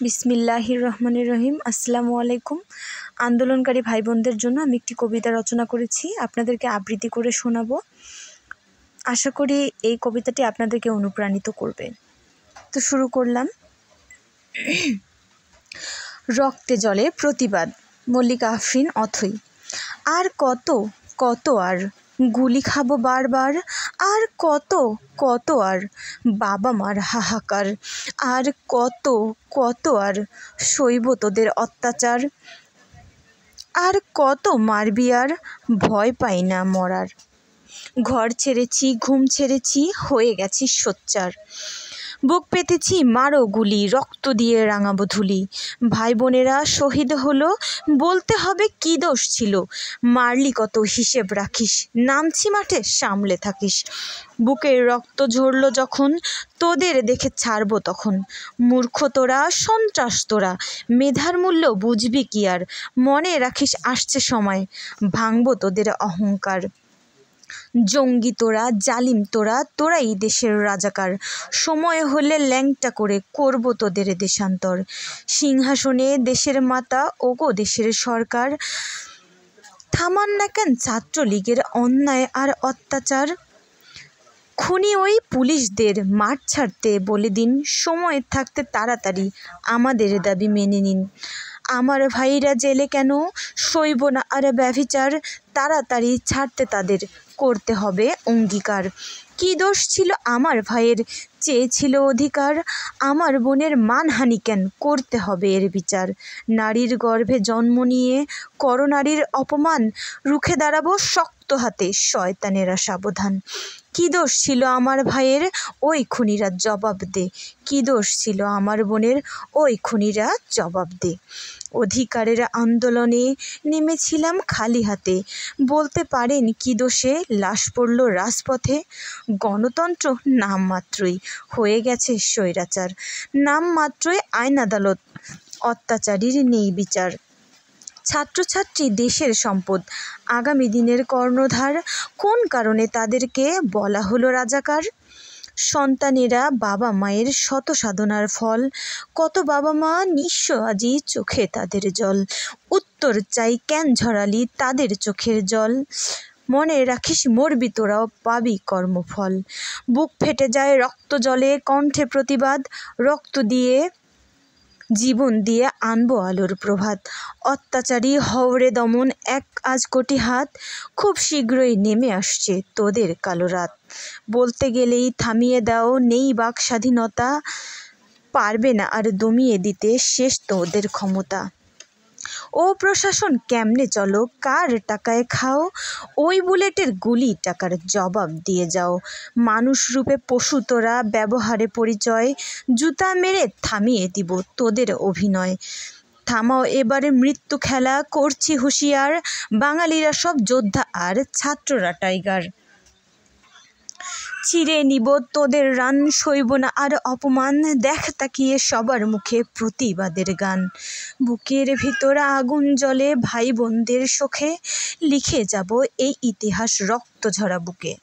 বিসমিল্লাহির রহমানির রহিম। আসসালামু আলাইকুম। আন্দোলনকারী ভাই বোনদের জন্য আমি একটি কবিতা রচনা করেছি, আপনাদেরকে আবৃত্তি করে শোনাবো। আশা করি এই কবিতাটি আপনাদেরকে অনুপ্রাণিত করবে। তো শুরু করলাম। রক্তে জলে প্রতিবাদ, মল্লিকা আফরিন অথই। আর কত কত আর গুলি খাবো বারবার, আর কত কত আর বাবা মার হাহাকার, আর কত কত আর সইব তোদের অত্যাচার, আর কত মারবি আর ভয় পাই না মরার। ঘর ছেড়েছি, ঘুম ছেড়েছি, হয়ে গেছি সোচ্চার। বুক পেতেছি মারো গুলি, রক্ত দিয়ে রাঙাবো ধুলি। ভাই বোনেরা শহীদ হলো, বলতে হবে কি দোষ ছিল। মারলি কত হিসেব রাখিস, নামছি মাঠে সামলে থাকিস। বুকের রক্ত ঝরলো যখন, তোদের দেখে ছাড়বো তখন। মূর্খ তোরা, সন্ত্রাস তোরা, মেধার মূল্য বুঝবি কি আর। মনে রাখিস আসছে সময়, ভাঙবো তোদের অহংকার। জঙ্গি তোরা, জালিম তোরা, তোরাই দেশের রাজাকার। সময় হলে ল্যাংটা করে করবো তোদের দেশান্তর। সিংহাসনে দেশের মাতা, ওগো দেশের সরকার, থামান না কেন ছাত্রলীগের অন্যায় আর অত্যাচার। খুনি ওই পুলিশদের মাঠ ছাড়তে বলে দিন, সময় থাকতে তাড়াতাড়ি আমাদের দাবি মেনে নিন। আমার ভাইরা জেলে কেন, সইব না আর ব্যভিচার, তাড়াতাড়ি ছাড়তে তাদের করতে হবে অঙ্গীকার। কি দোষ ছিল আমার ভাইয়ের, চেয়েছিল অধিকার, আমার বোনের মানহানি কেন, করতে হবে এর বিচার। নারীর গর্ভে জন্ম নিয়ে করো নারীর অপমান, রুখে দাঁড়াবো শক্ত হাতে, শয়তানেরা সাবধান। কি দোষ ছিল আমার ভাইয়ের, ওই খুনিরা জবাব দে। কি দোষ ছিল আমার বোনের, ওই খুনিরা জবাব দে। অধিকারের আন্দোলনে নেমেছিলাম খালি হাতে, বলতে পারেন কি দোষে লাশ পড়ল রাজপথে। গণতন্ত্র নামমাত্রই, হয়ে গেছে স্বৈরাচার। নামমাত্রই আইন আদালত, অত্যাচারীর নেই বিচার। ছাত্রছাত্রী দেশের সম্পদ, আগামী দিনের কর্ণধার, কোন কারণে তাদেরকে বলা হলো রাজাকার। সন্তানেরা বাবা মায়ের শত সাধনার ফল, কত বাবা মা নিঃস্ব আজি চোখে তাদের জল। উত্তর চাই কেন ঝরালি তাদের চোখের জল। মনে রাখিস মরবি তোরাও, পাবি কর্মফল। বুক ফেটে যায় রক্ত জলে, কণ্ঠে প্রতিবাদ, রক্ত দিয়ে জীবন দিয়ে আনবো আলোর প্রভাত। অত্যাচারী হওরে দমন এক আজ কোটি হাত, খুব শীঘ্রই নেমে আসছে তোদের কালো রাত। বলতে গেলেই থামিয়ে দাও, নেই বাক স্বাধীনতা, পারবে না আর দমিয়ে দিতে শেষ তোদের ক্ষমতা। ও প্রশাসন কেমনে চলো, কার টাকায় খাও, ওই বুলেটের গুলি টাকার জবাব দিয়ে যাও। মানুষ রূপে পশু তোরা, ব্যবহারে পরিচয়, জুতা মেরে থামিয়ে দিব তোদের অভিনয়। থামাও এবারে মৃত্যু খেলা, করছি হুঁশিয়ার, বাঙালিরা সব যোদ্ধা আর ছাত্ররা টাইগার। চিরে নিব তোদের রান, সইব না আর অপমান, দেখ তাকিয়ে সবার মুখে প্রতিবাদের গান। বুকের ভিতর আগুন জ্বলে ভাই বোনদের শোকে, লিখে যাব এই ইতিহাস রক্ত ঝরা বুকে।